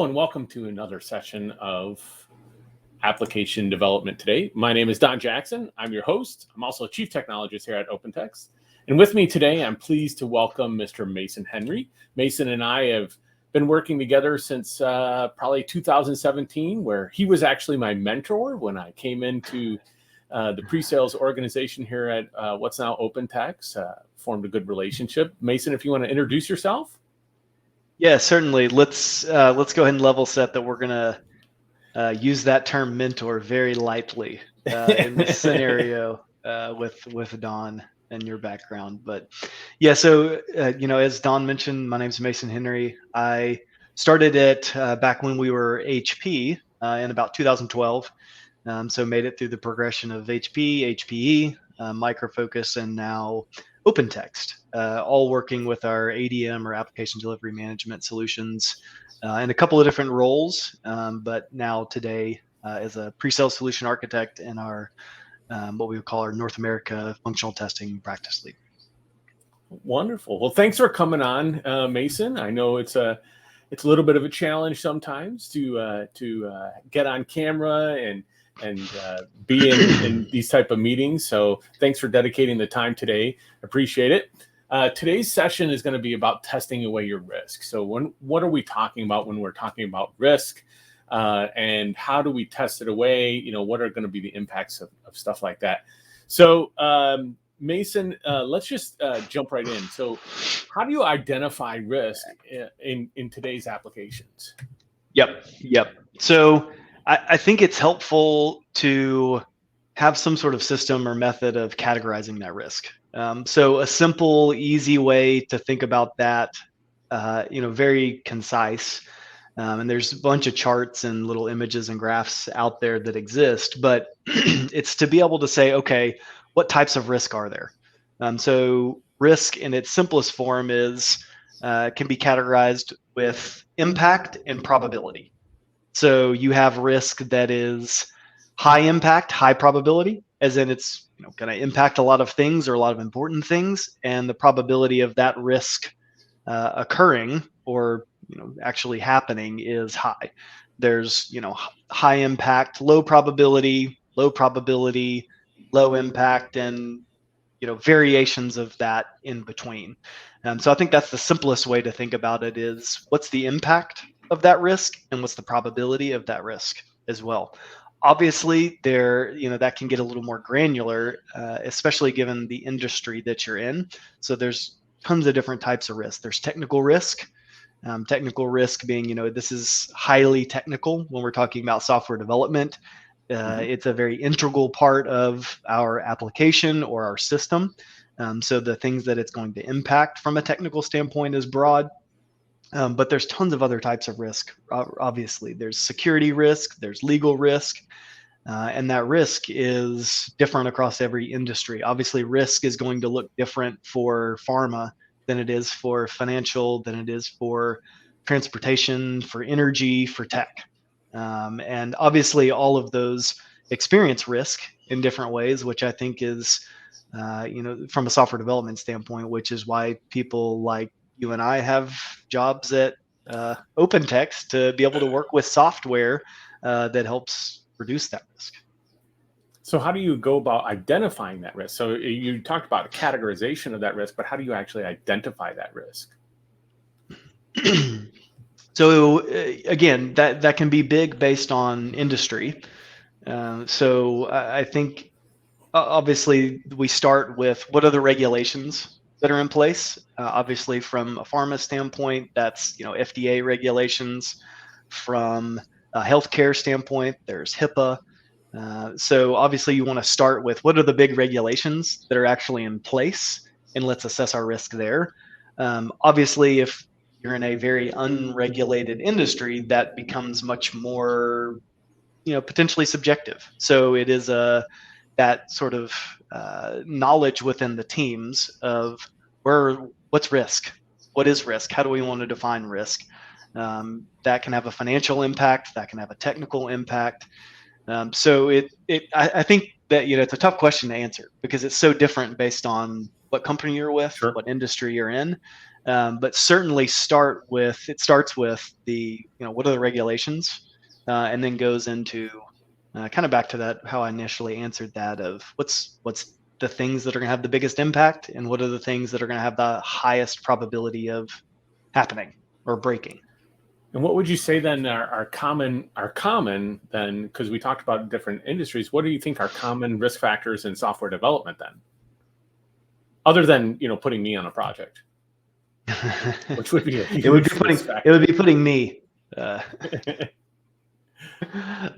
Hello and welcome to another session of Application Development Today. My name is Don Jackson. I'm your host. I'm also a Chief Technologist here at OpenText. And with me today, I'm pleased to welcome Mr. Mason Henry. Mason and I have been working together since probably 2017, where he was actually my mentor when I came into the pre-sales organization here at what's now OpenText. Formed a good relationship. Mason, if you want to introduce yourself. Yeah, certainly. Let's go ahead and level set that we're going to use that term mentor very lightly in this scenario with Don and your background. But yeah, so as Don mentioned, my name's Mason Henry. I started it back when we were HP in about 2012. So made it through the progression of HP, HPE, Micro Focus, and now OpenText, all working with our ADM or application delivery management solutions in a couple of different roles, but now today as a pre-sales solution architect in our what we would call our North America functional testing practice lead. Wonderful. Well, thanks for coming on, Mason. I know it's a little bit of a challenge sometimes to get on camera and be in these type of meetings. So thanks for dedicating the time today. Appreciate it. Today's session is going to be about testing away your risk. So what are we talking about when we're talking about risk, and how do we test it away? What are going to be the impacts of stuff like that? So Mason, let's just jump right in. So how do you identify risk in today's applications? Yep. So I think it's helpful to have some sort of system or method of categorizing that risk. So a simple, easy way to think about that, very concise. And there's a bunch of charts and little images and graphs out there that exist, but it's to be able to say, okay, what types of risk are there? So risk in its simplest form can be categorized with impact and probability. So you have risk that is high impact, high probability, as in it's going to impact a lot of things or a lot of important things, and the probability of that risk occurring or actually happening is high. There's high impact, low probability, low impact, and variations of that in between. So I think that's the simplest way to think about it is what's the impact of that risk and what's the probability of that risk as well. Obviously, that can get a little more granular, especially given the industry that you're in. So there's tons of different types of risk. There's technical risk. Technical risk being, this is highly technical when we're talking about software development. It's a very integral part of our application or our system. So the things that it's going to impact from a technical standpoint is broad. But there's tons of other types of risk. Obviously, there's security risk, there's legal risk, and that risk is different across every industry. Obviously, risk is going to look different for pharma than it is for financial, than it is for transportation, for energy, for tech. And obviously, all of those experience risk in different ways, which I think is, from a software development standpoint, which is why people like you and I have jobs at OpenText to be able to work with software that helps reduce that risk. So how do you go about identifying that risk? So you talked about categorization of that risk, but how do you actually identify that risk? So again, that can be big based on industry. So I think obviously we start with what are the regulations that are in place. Obviously, from a pharma standpoint, that's FDA regulations. From a healthcare standpoint, there's HIPAA. So obviously, you want to start with what are the big regulations that are actually in place, and let's assess our risk there. Obviously, if you're in a very unregulated industry, that becomes much more, potentially subjective. So it is that sort of knowledge within the teams of what's risk, what is risk, how do we want to define risk. That can have a financial impact, that can have a technical impact. So I think that, it's a tough question to answer because it's so different based on what company you're with, Sure. what industry you're in. But certainly starts with the, what are the regulations, and then goes into kind of back to that, how I initially answered that, of what's the things that are going to have the biggest impact and what are the things that are going to have the highest probability of happening or breaking. And what would you say then are common then, because we talked about different industries, what do you think are common risk factors in software development then? Other than, putting me on a project, which would be a huge risk factor. It would be putting me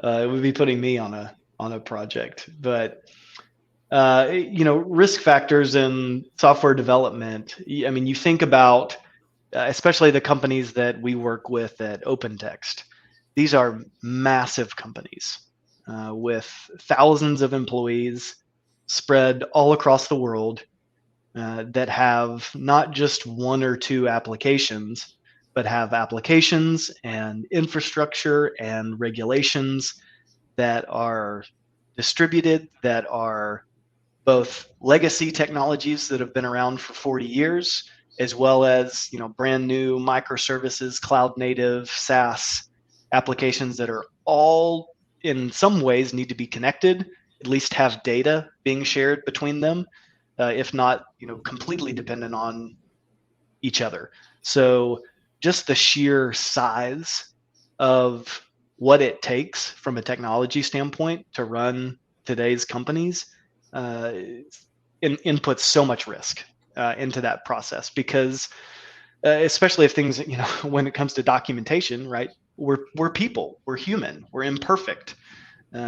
it would be putting me on a project. But risk factors in software development, I mean, you think about especially the companies that we work with at OpenText. These are massive companies with thousands of employees spread all across the world that have not just one or two applications, but have applications and infrastructure and regulations that are distributed, that are both legacy technologies that have been around for 40 years, as well as brand new microservices, cloud native, SaaS applications that are all in some ways need to be connected, at least have data being shared between them, if not completely dependent on each other. So just the sheer size of what it takes from a technology standpoint to run today's companies inputs so much risk into that process, because especially if things, when it comes to documentation, right? We're people, we're human, we're imperfect.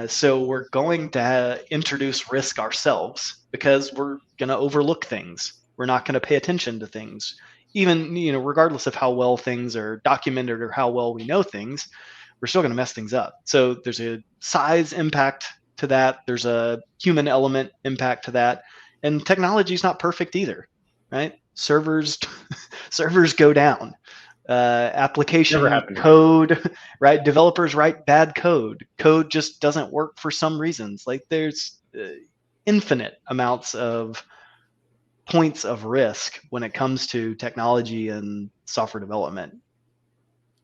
So we're going to introduce risk ourselves because we're going to overlook things. We're not going to pay attention to things, even regardless of how well things are documented or how well we know things. We're still going to mess things up. So there's a size impact to that. There's a human element impact to that, and technology is not perfect either, right? Servers go down. Application code, right? Developers write bad code. Code just doesn't work for some reasons. Like there's infinite amounts of points of risk when it comes to technology and software development.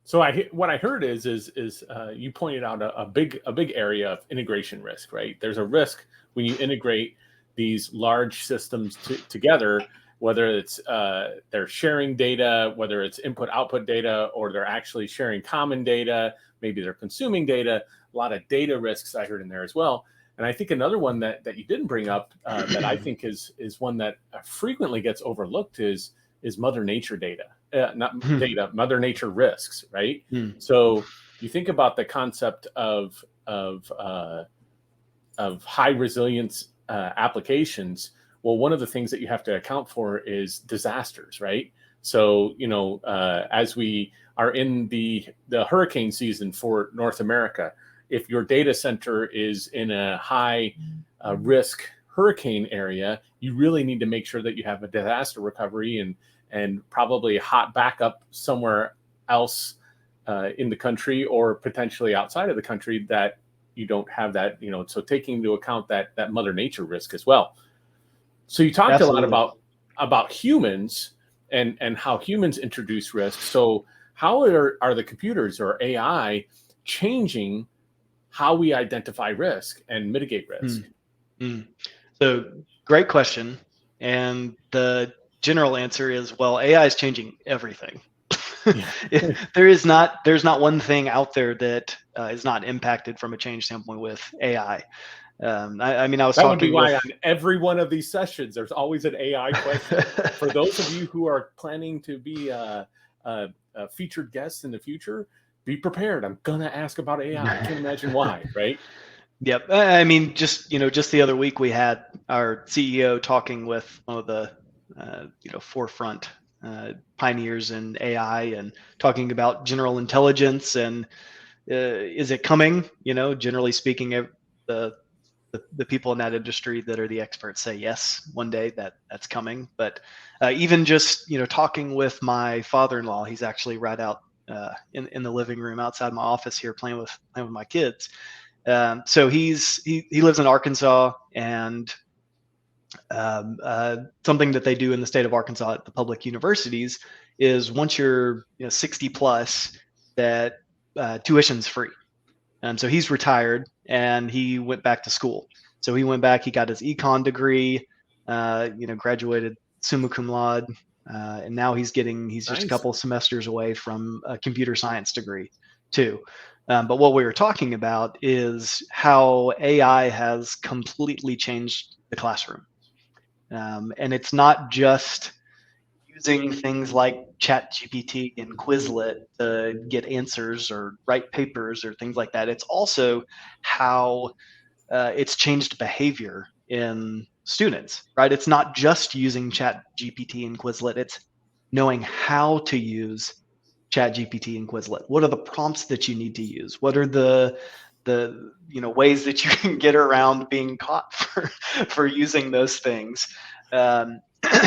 So what I heard is you pointed out a big area of integration risk, right? There's a risk when you integrate these large systems together, whether it's they're sharing data, whether it's input-output data, or they're actually sharing common data, maybe they're consuming data, a lot of data risks I heard in there as well. And I think another one that you didn't bring up that I think is one that frequently gets overlooked is Mother Nature data, Mother Nature risks, right? So you think about the concept of high resilience applications. Well, one of the things that you have to account for is disasters, right? So, as we are in the hurricane season for North America, if your data center is in a high risk hurricane area, you really need to make sure that you have a disaster recovery and probably a hot backup somewhere else in the country or potentially outside of the country that you don't have that, so taking into account that Mother Nature risk as well. So you talked Absolutely. a lot about humans and how humans introduce risk. So how are the computers or AI changing how we identify risk and mitigate risk? So great question. And the general answer is, well, AI is changing everything. There's not one thing out there that is not impacted from a change standpoint with AI. I mean, I was that talking would be why on every one of these sessions, there's always an AI question. For those of you who are planning to be featured guests in the future, be prepared. I'm gonna ask about AI. I can't imagine why, right? Yep. I mean, just the other week we had our CEO talking with one of the forefront pioneers in AI and talking about general intelligence and is it coming? Generally speaking, the people in that industry that are the experts say yes, one day that's coming. But even just talking with my father-in-law, he's actually right out in the living room outside my office here playing with my kids. So he lives in Arkansas, and something that they do in the state of Arkansas at the public universities is once you're 60 plus, that tuition's free. So he's retired and he went back to school. So he went back, he got his econ degree, graduated summa cum laude, and now he's just a couple of semesters away from a computer science degree too. But what we were talking about is how AI has completely changed the classroom. And it's not just using things like ChatGPT and Quizlet to get answers or write papers or things like that. It's also how it's changed behavior in students, right? It's not just using ChatGPT and Quizlet. It's knowing how to use ChatGPT and Quizlet. What are the prompts that you need to use? What are the ways that you can get around being caught for using those things?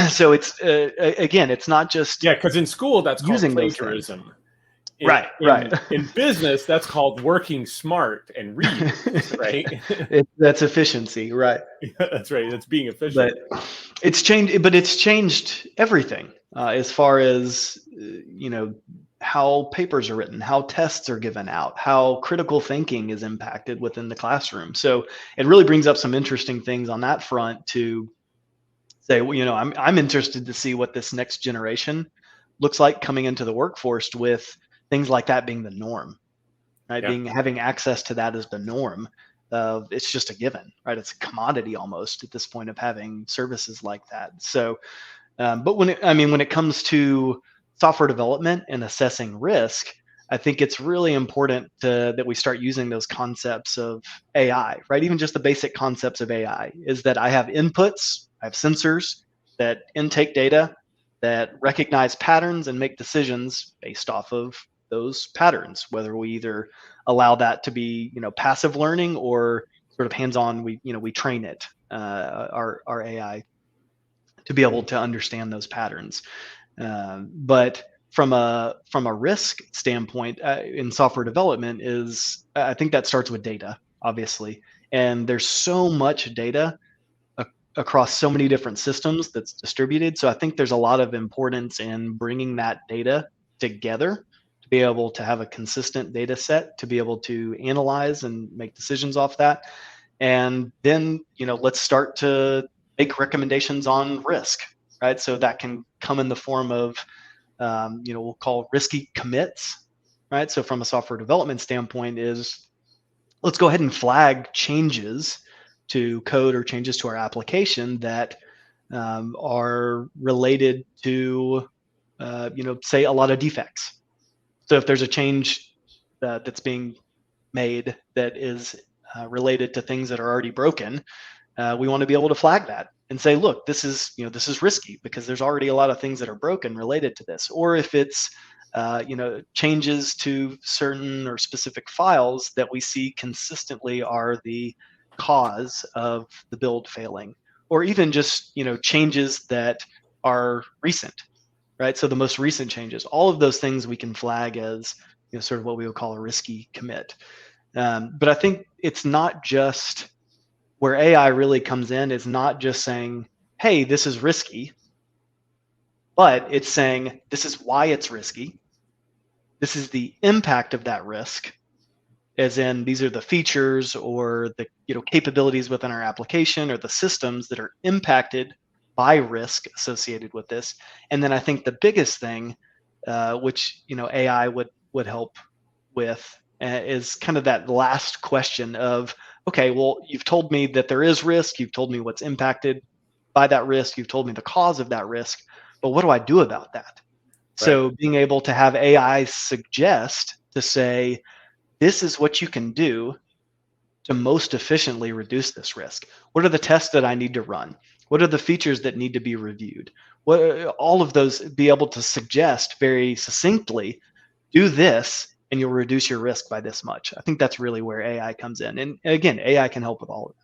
So it's again, it's not just because in school that's called using plagiarism. Right. In business, that's called working smart and read, right? That's efficiency, right? That's right. That's being efficient. But it's changed everything as far as how papers are written, how tests are given out, how critical thinking is impacted within the classroom. So it really brings up some interesting things on that front to say, I'm interested to see what this next generation looks like coming into the workforce, with things like that being the norm, right? Yeah. Having access to that as the norm. It's just a given, right? It's a commodity almost at this point of having services like that. So, but when it comes to software development and assessing risk, I think it's really important that we start using those concepts of AI, right? Even just the basic concepts of AI is that I have inputs, I have sensors that intake data, that recognize patterns and make decisions based off of those patterns, whether we either allow that to be, passive learning or sort of hands-on. We train it, our AI, to be able to understand those patterns. But from a risk standpoint in software development I think that starts with data, obviously. And there's so much data across so many different systems that's distributed. So I think there's a lot of importance in bringing that data together to be able to have a consistent data set, to be able to analyze and make decisions off that. And then, let's start to make recommendations on risk, right? So that can come in the form of, we'll call risky commits, right? So from a software development standpoint is, let's go ahead and flag changes to code or changes to our application that are related to, say a lot of defects. So if there's a change that's being made that is related to things that are already broken, we want to be able to flag that and say, look, this is risky because there's already a lot of things that are broken related to this. Or if it's changes to certain or specific files that we see consistently are the cause of the build failing, or even just changes that are recent, right? So the most recent changes, all of those things we can flag as sort of what we would call a risky commit. But I think it's not just where AI really comes in, is not just saying, hey, this is risky, but it's saying this is why it's risky. This is the impact of that risk, as in these are the features or the capabilities within our application or the systems that are impacted by risk associated with this. And then I think the biggest thing, which AI would help with, is kind of that last question of, okay, well, you've told me that there is risk, you've told me what's impacted by that risk, you've told me the cause of that risk, but what do I do about that? Right. So being able to have AI suggest to say, this is what you can do to most efficiently reduce this risk. What are the tests that I need to run? What are the features that need to be reviewed? All of those, be able to suggest very succinctly, do this and you'll reduce your risk by this much. I think that's really where AI comes in. And again, AI can help with all of it.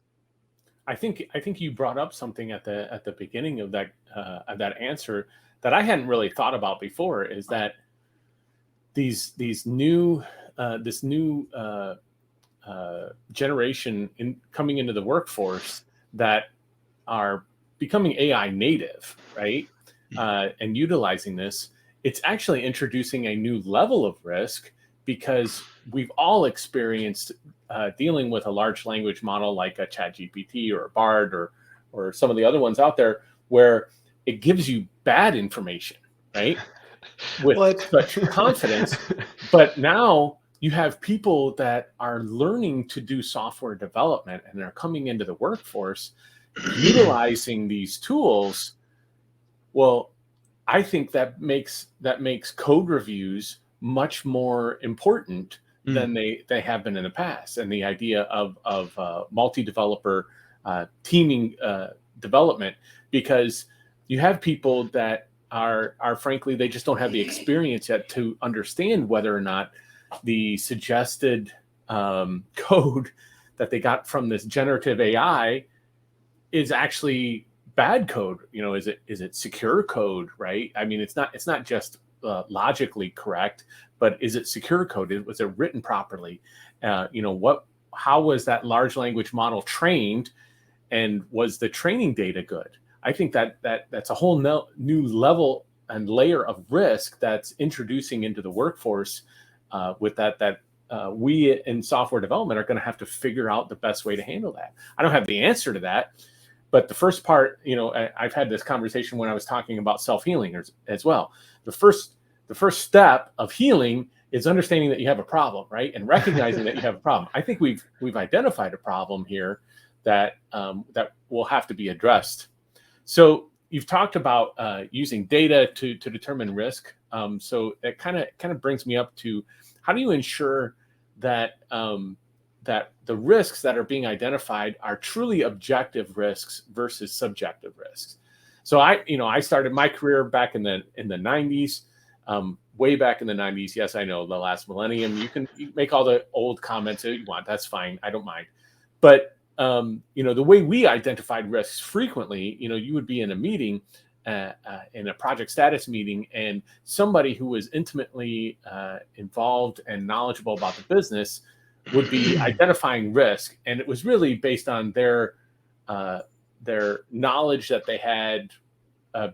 I think you brought up something at the beginning of that answer that I hadn't really thought about before, is that this new generation coming into the workforce that are becoming AI native, right? And utilizing this, it's actually introducing a new level of risk, because we've all experienced dealing with a large language model like a ChatGPT or a Bard or some of the other ones out there, where it gives you bad information, right? With What? such confidence. But now you have people that are learning to do software development and are coming into the workforce utilizing these tools. Well, I think that makes code reviews much more important than they have been in the past. And the idea of multi-developer teaming development, because you have people that are frankly, they just don't have the experience yet to understand whether or not the suggested code that they got from this generative AI is actually bad code. Is it secure code, right? I mean, it's not just logically correct, but is it secure code? Was it written properly? How was that large language model trained, and was the training data good? I think that's a whole new level and layer of risk that's introducing into the workforce with that we in software development are going to have to figure out the best way to handle that. I don't have the answer to that, but the first part, I've had this conversation when I was talking about self-healing as well. The first step of healing is understanding that you have a problem, right? And recognizing that you have a problem. I think we've identified a problem here that will have to be addressed. So you've talked about using data to determine risk. So it kind of brings me up to, how do you ensure that that the risks that are being identified are truly objective risks versus subjective risks? So I started my career back in the 90s, way back in the 90s. Yes, I know, the last millennium. You make all the old comments that you want. That's fine. I don't mind. But the way we identified risks frequently, you would be in a meeting, in a project status meeting, and somebody who was intimately involved and knowledgeable about the business would be identifying risk, and it was really based on their knowledge that they had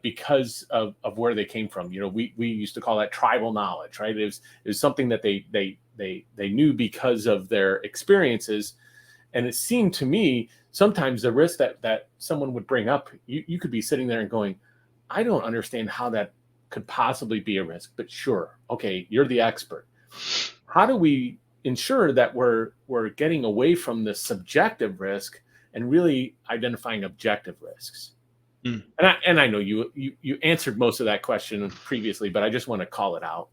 because of where they came from. We used to call that tribal knowledge, right? It was something that they knew because of their experiences. And it seemed to me sometimes the risk that someone would bring up, you could be sitting there and going, I don't understand how that could possibly be a risk, but sure, okay, you're the expert. How do we ensure that we're getting away from the subjective risk and really identifying objective risks? And I know you answered most of that question previously, but I just want to call it out.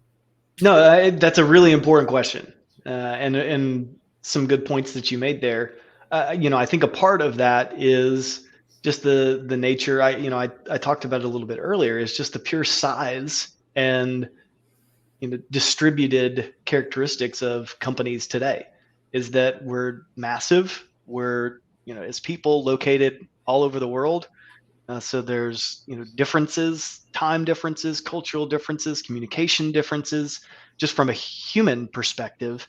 No, that's a really important question, and some good points that you made there. I think a part of that is just the nature. I talked about it a little bit earlier. Is just the pure size and distributed characteristics of companies today. Is that we're massive. We're as people located all over the world. So there's differences, time differences, cultural differences, communication differences, just from a human perspective,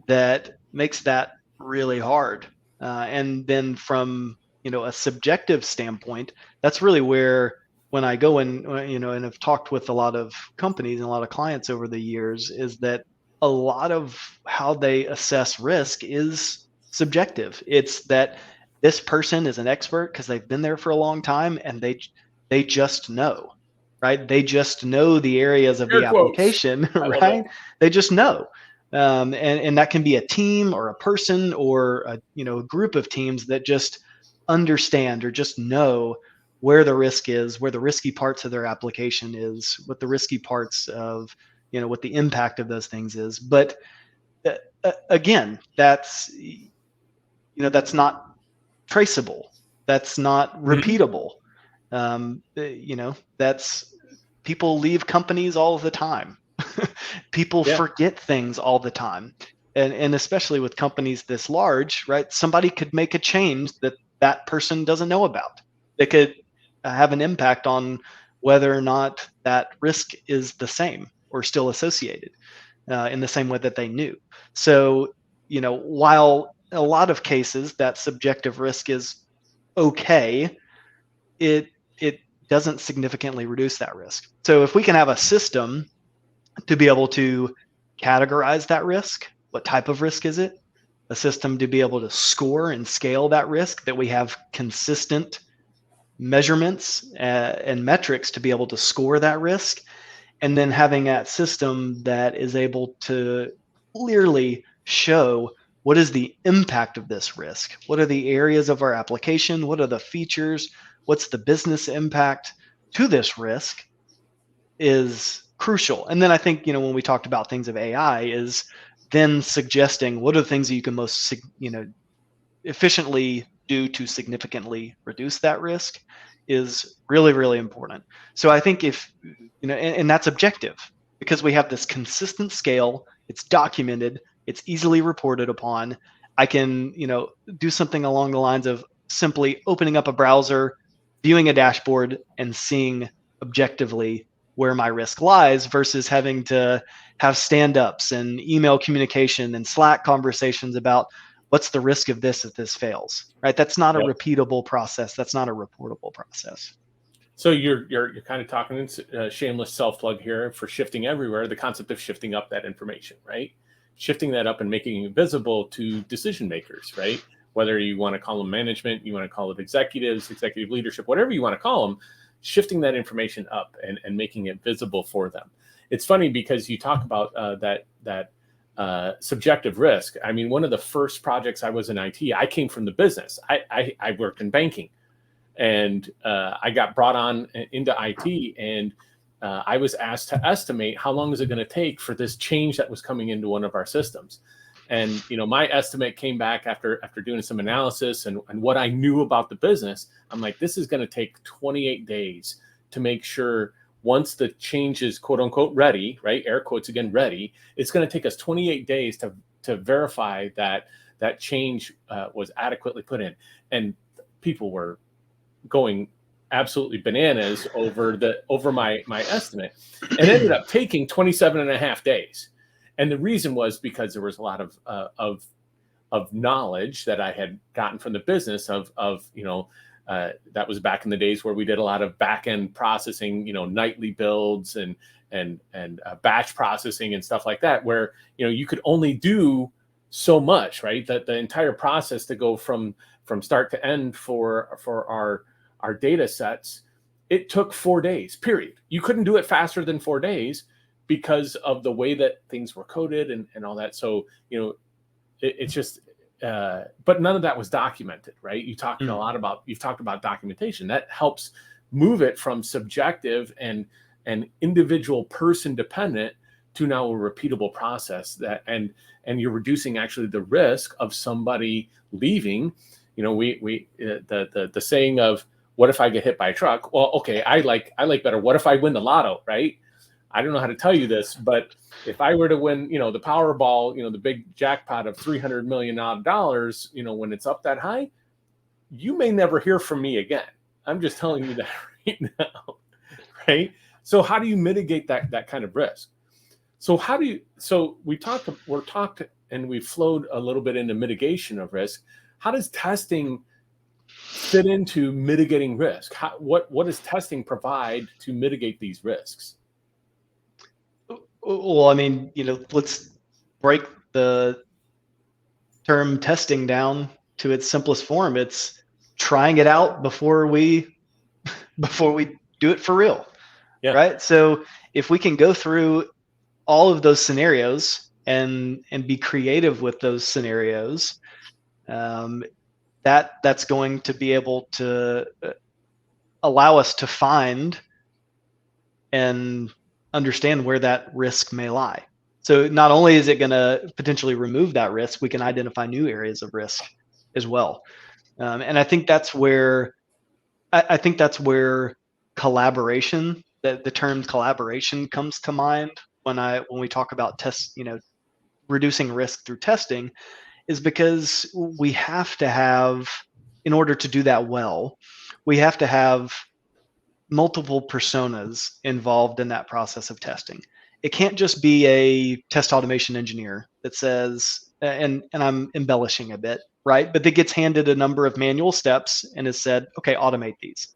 that makes that really hard. And then from a subjective standpoint, that's really where, when I go in, and I've talked with a lot of companies and a lot of clients over the years, is that a lot of how they assess risk is subjective. It's that this person is an expert because they've been there for a long time, and they just know, right? They just know the areas of the application, right? They just know. And that can be a team or a person or a group of teams that just understand or just know where the risk is, where the risky parts of their application is, what the risky parts of what the impact of those things is. But again, that's not traceable. That's not repeatable. That's, people leave companies all the time. People forget things all the time. And especially with companies this large, right? Somebody could make a change that person doesn't know about. It could have an impact on whether or not that risk is the same or still associated in the same way that they knew. So while in a lot of cases that subjective risk is okay, it doesn't significantly reduce that risk. So if we can have a system to be able to categorize that risk, what type of risk is it? A system to be able to score and scale that risk, that we have consistent measurements and metrics to be able to score that risk, and then having that system that is able to clearly show what is the impact of this risk, what are the areas of our application, what are the features, what's the business impact to this risk, is crucial. And then I think, when we talked about things of AI, is then suggesting what are the things that you can most efficiently do to significantly reduce that risk is really, really important. So I think if, and that's objective, because we have this consistent scale, it's documented, it's easily reported upon. I can, do something along the lines of simply opening up a browser, viewing a dashboard, and seeing objectively where my risk lies, versus having to have stand-ups and email communication and Slack conversations about what's the risk of this if this fails, right? That's not a repeatable process. That's not a reportable process. So you're kind of talking shameless self-plug here for shifting everywhere, the concept of shifting up that information, right? Shifting that up and making it visible to decision makers, right? Whether you want to call them management, you want to call it executives, executive leadership, whatever you want to call them, shifting that information up and making it visible for them. It's funny because you talk about that subjective risk. I mean, one of the first projects I was in IT, I came from the business. I worked in banking, and I got brought on into IT, and I was asked to estimate how long is it going to take for this change that was coming into one of our systems. And my estimate came back after doing some analysis and what I knew about the business. I'm like, this is going to take 28 days to make sure once the change is quote unquote ready, right? Air quotes again, ready. It's going to take us 28 days to verify that change was adequately put in. And people were going absolutely bananas over my estimate, and ended up taking 27 and a half days. And the reason was because there was a lot of knowledge that I had gotten from the business of that was back in the days where we did a lot of back end processing, nightly builds and batch processing and stuff like that, where you could only do so much, right? That the entire process to go from start to end for our data sets, it took 4 days, period. You couldn't do it faster than 4 days because of the way that things were coded and all that. So, it's just, but none of that was documented, right? You've talked about documentation that helps move it from subjective and individual person dependent to now a repeatable process and you're reducing actually the risk of somebody leaving. The saying of, what if I get hit by a truck? Well, okay, I like better, what if I win the lotto, right? I don't know how to tell you this, but if I were to win, the Powerball, the big jackpot of $300 million, when it's up that high, you may never hear from me again. I'm just telling you that right now, right? So how do you mitigate that kind of risk? So we're talked and we flowed a little bit into mitigation of risk. How does testing fit into mitigating risk? What does testing provide to mitigate these risks? Well, I mean, let's break the term testing down to its simplest form. It's trying it out before we do it for real. Yeah. Right? So if we can go through all of those scenarios and be creative with those scenarios, that's going to be able to allow us to find and understand where that risk may lie. So not only is it going to potentially remove that risk, we can identify new areas of risk as well. And I think that's where collaboration, the term collaboration comes to mind when we talk about reducing risk through testing, is because we have to have, in order to do that well, we have to have multiple personas involved in that process of testing. it can't just be a test automation engineer that says, and I'm embellishing a bit, right? But that gets handed a number of manual steps and is said, okay, automate these.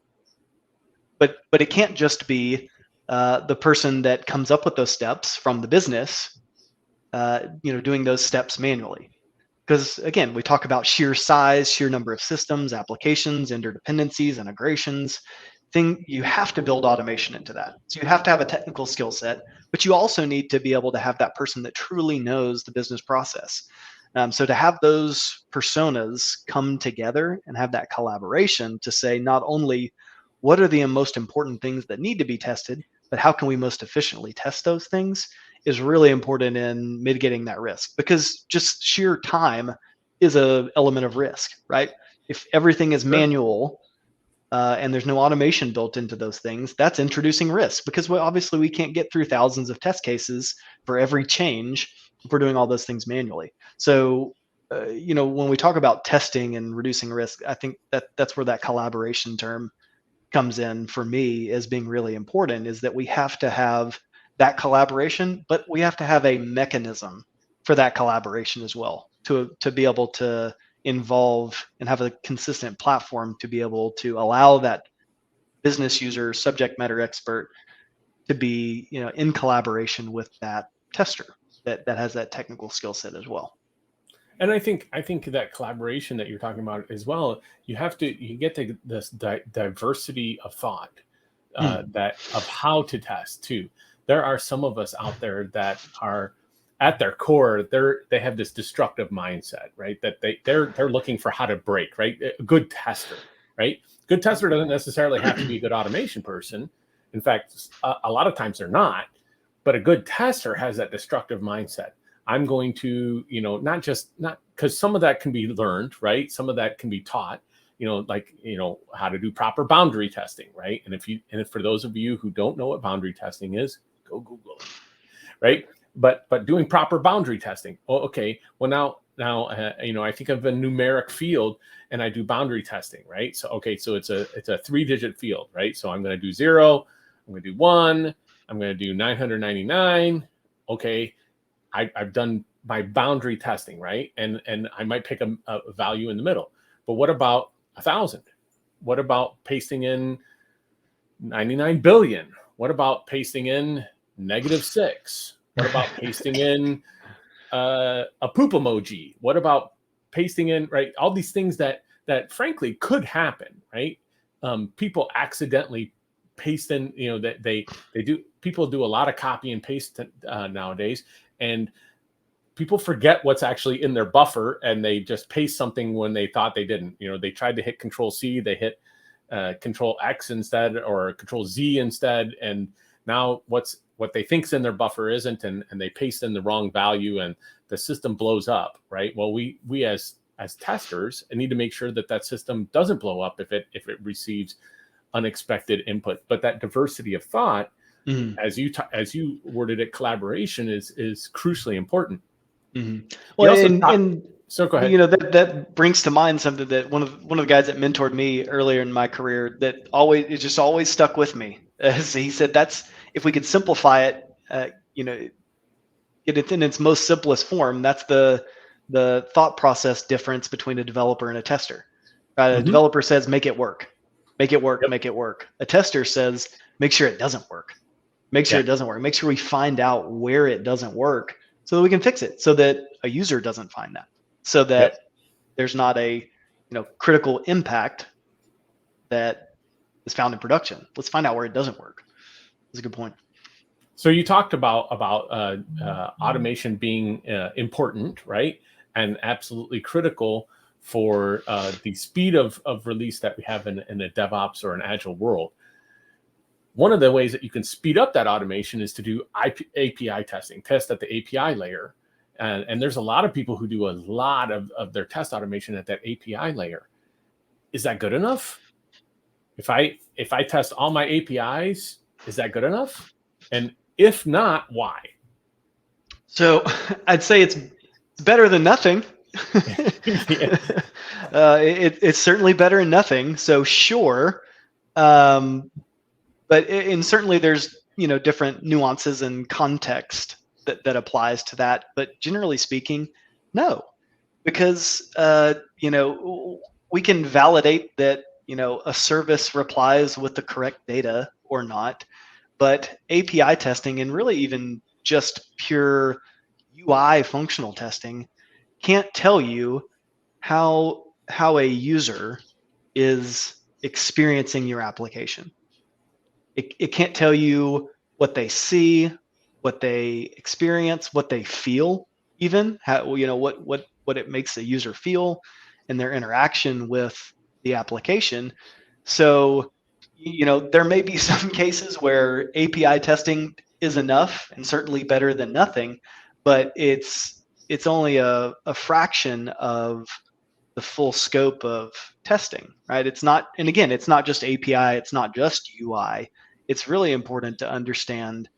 But it can't just be the person that comes up with those steps from the business, doing those steps manually. Because again, we talk about sheer size, sheer number of systems, applications, interdependencies, integrations. You have to build automation into that. So you have to have a technical skill set, but you also need to be able to have that person that truly knows the business process. So to have those personas come together and have that collaboration to say not only what are the most important things that need to be tested, but how can we most efficiently test those things is really important in mitigating that risk, because just sheer time is an element of risk, right? If everything is manual and there's no automation built into those things, that's introducing risk, because obviously we can't get through thousands of test cases for every change if we're doing all those things manually. So, when we talk about testing and reducing risk, I think that's where that collaboration term comes in for me as being really important, is that we have to have that collaboration, but we have to have a mechanism for that collaboration as well to be able to involve and have a consistent platform to be able to allow that business user, subject matter expert to be, in collaboration with that tester that has that technical skill set as well. And I think that collaboration that you're talking about as well, you get to this diversity of thought that of how to test too. There are some of us out there that are at their core, they have this destructive mindset, right? That they're looking for how to break, right? A good tester, right? Good tester doesn't necessarily have to be a good automation person. In fact, a lot of times they're not, but a good tester has that destructive mindset. I'm going to, not because some of that can be learned, right? Some of that can be taught, how to do proper boundary testing, right? And if for those of you who don't know what boundary testing is, go Google it, right? But doing proper boundary testing. Oh, okay. Well, now, I think of a numeric field and I do boundary testing, right? So, okay. So it's a 3-digit field, right? So I'm going to do 0, I'm going to do 1, I'm going to do 999. Okay. I've done my boundary testing, right? And I might pick a value in the middle. But what about 1,000? What about pasting in 99 billion? What about pasting in -6? What about pasting in a poop emoji? What about pasting in, right? All these things that frankly could happen, right? People accidentally paste in, that they do. People do a lot of copy and paste nowadays, and people forget what's actually in their buffer, and they just paste something when they thought they didn't. They tried to hit Control C, they hit Control X instead, or Control Z instead, and now what they think's in their buffer isn't, and they paste in the wrong value, and the system blows up, right? Well, we as testers need to make sure that system doesn't blow up if it receives unexpected input. But that diversity of thought, as you worded it, collaboration is crucially important. Well, so go ahead. That brings to mind something that one of the guys that mentored me earlier in my career that it always stuck with me. He said, that's, if we could simplify it, get it in its most simplest form, that's the thought process difference between a developer and a tester. A developer says, make it work, make it work, make it work. A tester says, make sure it doesn't work, make sure it doesn't work, make sure we find out where it doesn't work so that we can fix it, so that a user doesn't find that, so that there's not a critical impact that is found in production. Let's find out where it doesn't work. That's a good point. So you talked about automation being important, right? And absolutely critical for the speed of release that we have in a DevOps or an Agile world. One of the ways that you can speed up that automation is to do API testing, test at the API layer. And there's a lot of people who do a lot of their test automation at that API layer. Is that good enough? If I test all my APIs, is that good enough? And if not, why? So I'd say it's better than nothing. It's certainly better than nothing. So sure. But certainly there's different nuances and context that applies to that. But generally speaking, no, because we can validate that a service replies with the correct data or not, but API testing and really even just pure UI functional testing can't tell you how a user is experiencing your application. It can't tell you what they see, what they experience, what they feel, even how what it makes the user feel and their interaction with the application. So there may be some cases where API testing is enough and certainly better than nothing, but it's only a fraction of the full scope of testing, right? It's not, and again, it's not just API, it's not just UI. It's really important to understand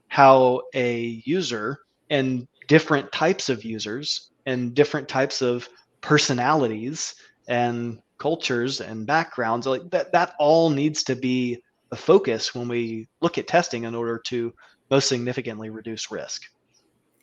how a user and different types of users and different types of personalities and cultures and backgrounds, like that all needs to be the focus when we look at testing in order to most significantly reduce risk.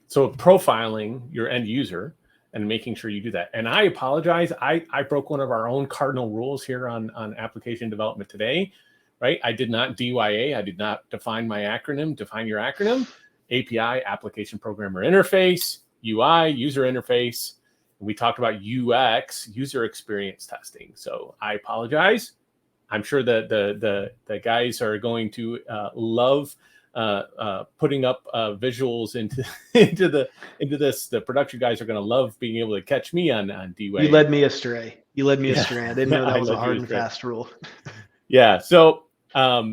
So profiling your end user and making sure you do that. And I apologize, I broke one of our own cardinal rules here on application development today, right? I did not DYA, I did not define my acronym. Define your acronym. API, application programmer interface, UI, user interface. We talked about UX, user experience testing. So I apologize. I'm sure that the guys are going to love putting up visuals into this. The production guys are going to love being able to catch me on DWA. You led me astray. I didn't know that was a hard and fast rule. Yeah. So how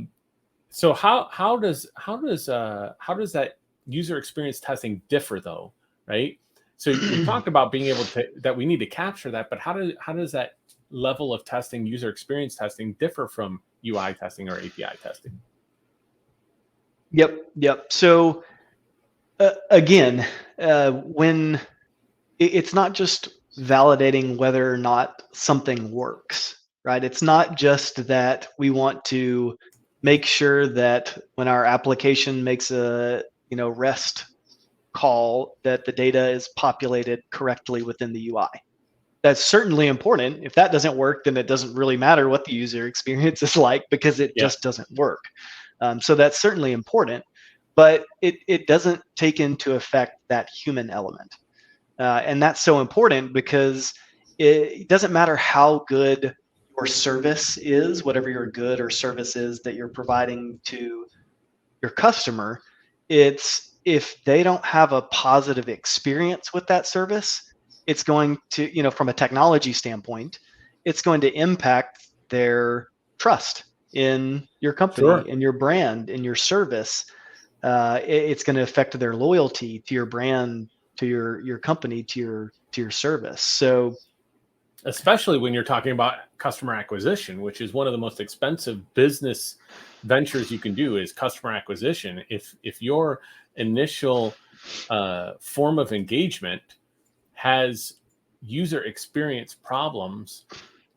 does that user experience testing differ though, right? So you talked about being able to, that we need to capture that, but how does that level of testing, user experience testing, differ from UI testing or API testing? Yep. So again, when it's not just validating whether or not something works, right? It's not just that we want to make sure that when our application makes a REST call, that the data is populated correctly within the UI. That's certainly important. If that doesn't work, then it doesn't really matter what the user experience is like, because it just doesn't work. So that's certainly important, but it doesn't take into effect that human element. And that's so important because it doesn't matter how good your service is, whatever your good or service is that you're providing to your customer. It's, if they don't have a positive experience with that service, it's going to, from a technology standpoint, it's going to impact their trust in your company, in your brand, in your service. It's going to affect their loyalty to your brand, to your company, to your service. So, especially when you're talking about customer acquisition, which is one of the most expensive business ventures you can do, is customer acquisition. If your initial form of engagement has user experience problems,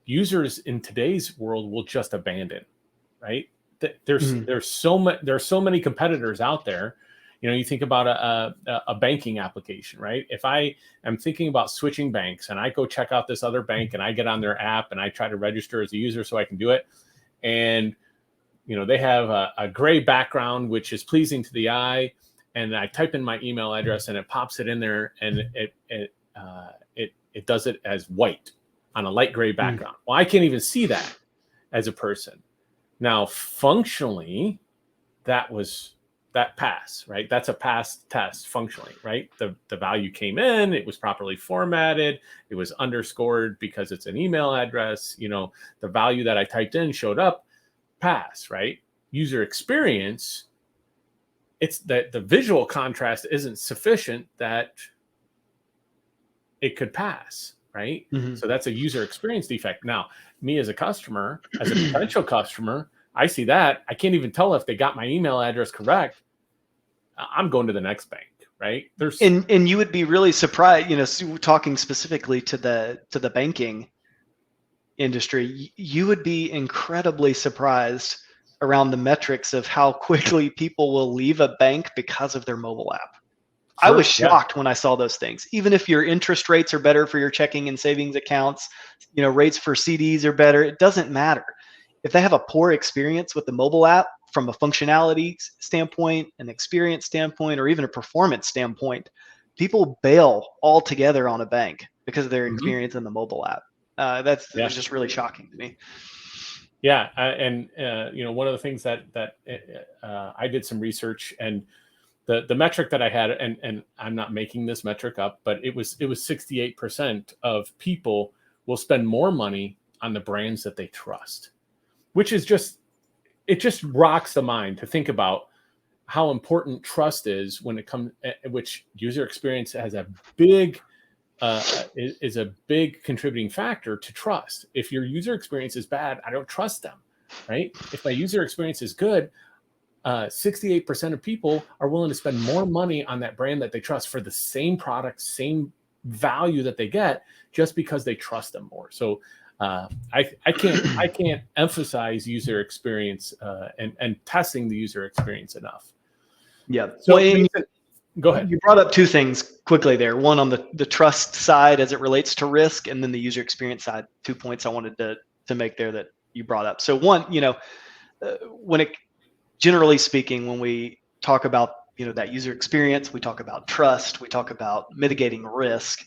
users in today's world will just abandon, right? There's so many competitors out there. You think about a banking application, right? If I am thinking about switching banks and I go check out this other bank and I get on their app and I try to register as a user so I can do it, and they have a gray background which is pleasing to the eye, and I type in my email address and it pops it in there, and it does it as white on a light gray background. Well, I can't even see that as a person. Now, functionally, that pass, right? That's a pass test functionally, right? The value came in, it was properly formatted, it was underscored because it's an email address, the value that I typed in showed up, pass, right? User experience, it's that the visual contrast isn't sufficient that it could pass, right? So that's a user experience defect. Now, me as a customer, as a potential customer, I see that. I can't even tell if they got my email address correct. I'm going to the next bank, right? And you would be really surprised, talking specifically to the banking industry, you would be incredibly surprised around the metrics of how quickly people will leave a bank because of their mobile app. I Sure. was Yeah. shocked when I saw those things. Even if your interest rates are better for your checking and savings accounts, rates for CDs are better, it doesn't matter. If they have a poor experience with the mobile app from a functionality standpoint, an experience standpoint, or even a performance standpoint, people bail altogether on a bank because of their experience in the mobile app. It was just really shocking to me. Yeah, and one of the things that I did some research, and the metric that I had, and I'm not making this metric up, but it was 68% of people will spend more money on the brands that they trust, which is just rocks the mind to think about how important trust is when it comes, which user experience has a big is a big contributing factor to trust. If your user experience is bad, I don't trust them, right? If my user experience is good, 68% of people are willing to spend more money on that brand that they trust for the same product, same value that they get, just because they trust them more. So I can't emphasize user experience and testing the user experience enough. Yeah. So go ahead. You brought up two things quickly there. One on the trust side as it relates to risk, and then the user experience side. 2 points I wanted to make there that you brought up. So one, generally speaking, when we talk about that user experience, we talk about trust, we talk about mitigating risk.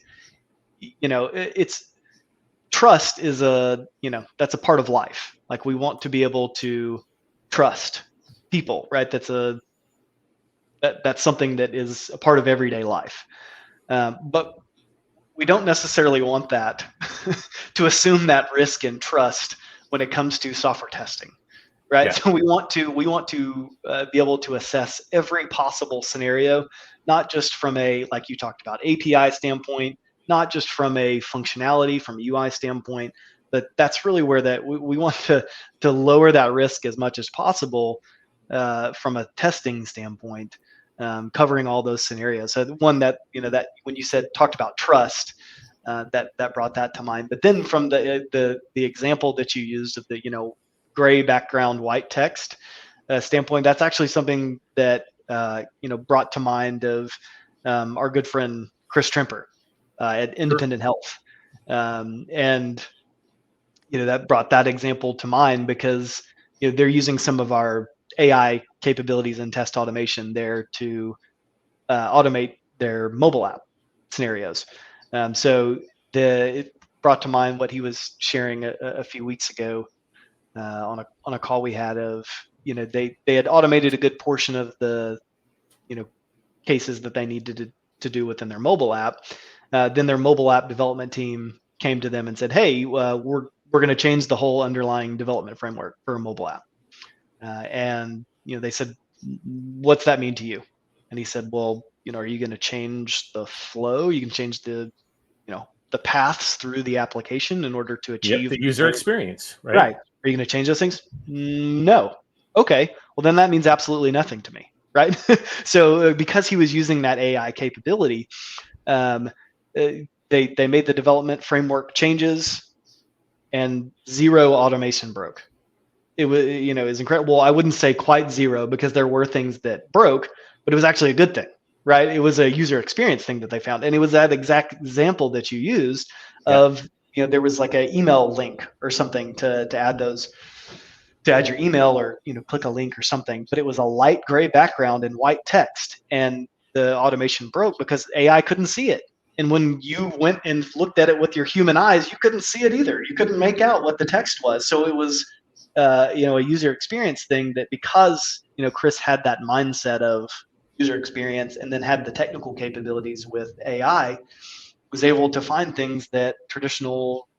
It's trust is that's a part of life. Like, we want to be able to trust people, right? That's something that is a part of everyday life. But we don't necessarily want that to assume that risk and trust when it comes to software testing, right? Yeah. So we want to be able to assess every possible scenario, not just from a, like you talked about, API standpoint, not just from a functionality, from a UI standpoint, but that's really where we want to lower that risk as much as possible from a testing standpoint. Covering all those scenarios. So the one that when you talked about trust, that brought that to mind. But then from the example that you used of the gray background white text standpoint, that's actually something that brought to mind of our good friend Chris Trimper at Independent Health, and that brought that example to mind because they're using some of our AI capabilities and test automation there to automate their mobile app scenarios. So it brought to mind what he was sharing a few weeks ago on a call we had of they had automated a good portion of the cases that they needed to do within their mobile app. Then their mobile app development team came to them and said, "Hey, we're going to change the whole underlying development framework for a mobile app." And they said, "What's that mean to you?" And he said, "Well, are you going to change the flow? You can change the paths through the application in order to achieve the user experience, right? Right. Are you going to change those things? No. Okay. Well, then that means absolutely nothing to me, right?" So because he was using that AI capability, they made the development framework changes, and zero automation broke. It was, is incredible. Well, I wouldn't say quite zero because there were things that broke, but it was actually a good thing, right? It was a user experience thing that they found. And it was that exact example that you used of, there was like an email link or something to add your email or, click a link or something, but it was a light gray background and white text, and the automation broke because AI couldn't see it. And when you went and looked at it with your human eyes, you couldn't see it either. You couldn't make out what the text was. So it was a user experience thing that, because Chris had that mindset of user experience and then had the technical capabilities with AI, was able to find things that traditional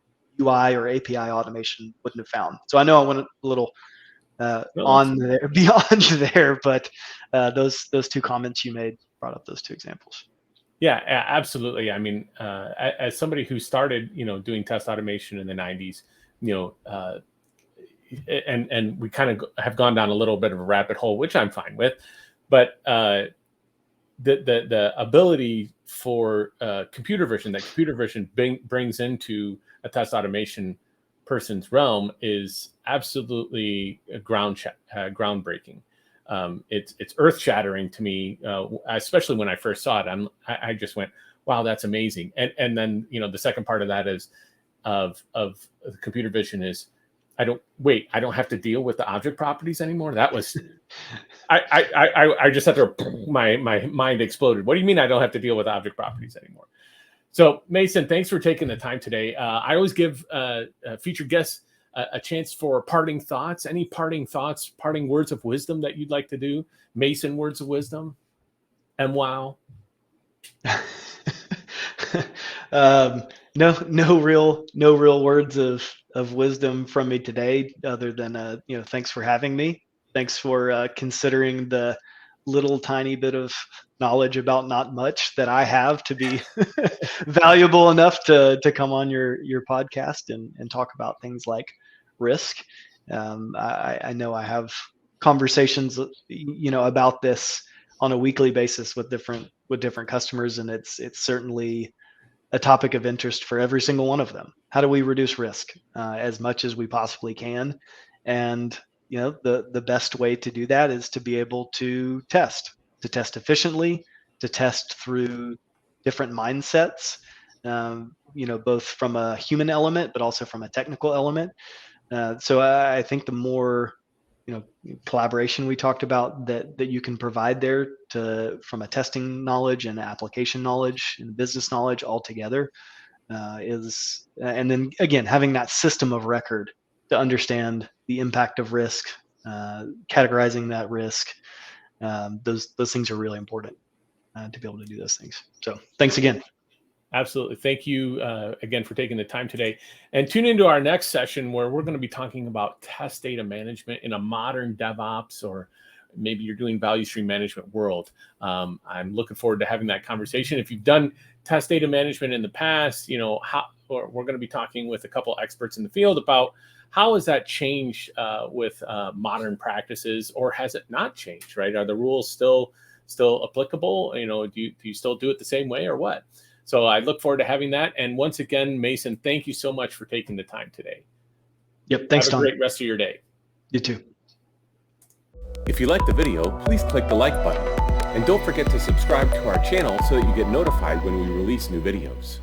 UI or API automation wouldn't have found. So I know I went a little on there, beyond there, but those two comments you made brought up those two examples. Yeah, absolutely. I mean, as somebody who started, doing test automation in the 90s, and we kind of have gone down a little bit of a rabbit hole, which I'm fine with, but the ability for computer vision that computer vision brings into a test automation person's realm is absolutely groundbreaking. It's earth shattering to me, especially when I first saw it. I just went, wow, that's amazing. And then, the second part of that is of computer vision is, I don't have to deal with the object properties anymore. That was, I just had to, my mind exploded. What do you mean I don't have to deal with object properties anymore? So Mason, thanks for taking the time today. I always give featured guests a chance for parting thoughts. Any parting thoughts, parting words of wisdom that you'd like to do? Mason, words of wisdom? And wow. No real words of wisdom from me today, other than thanks for having me. Thanks for considering the little tiny bit of knowledge about not much that I have to be valuable enough to come on your podcast and talk about things like risk. I know I have conversations about this on a weekly basis with different customers, and it's certainly a topic of interest for every single one of them. How do we reduce risk as much as we possibly can? And the best way to do that is to be able to test efficiently, to test through different mindsets, both from a human element, but also from a technical element. So I think the more collaboration we talked about that you can provide there from a testing knowledge and application knowledge and business knowledge all together is, and then again, having that system of record to understand the impact of risk, categorizing that risk. Those things are really important to be able to do those things. So thanks again. Absolutely. Thank you again for taking the time today. And tune into our next session where we're going to be talking about test data management in a modern DevOps, or maybe you're doing value stream management world. I'm looking forward to having that conversation. If you've done test data management in the past, we're going to be talking with a couple experts in the field about how has that changed with modern practices, or has it not changed, right? Are the rules still applicable? Do you still do it the same way or what? So I look forward to having that. And once again, Mason, thank you so much for taking the time today. Yep. Thanks, Tom. Have a great rest of your day. You too. If you liked the video, please click the like button. And don't forget to subscribe to our channel so that you get notified when we release new videos.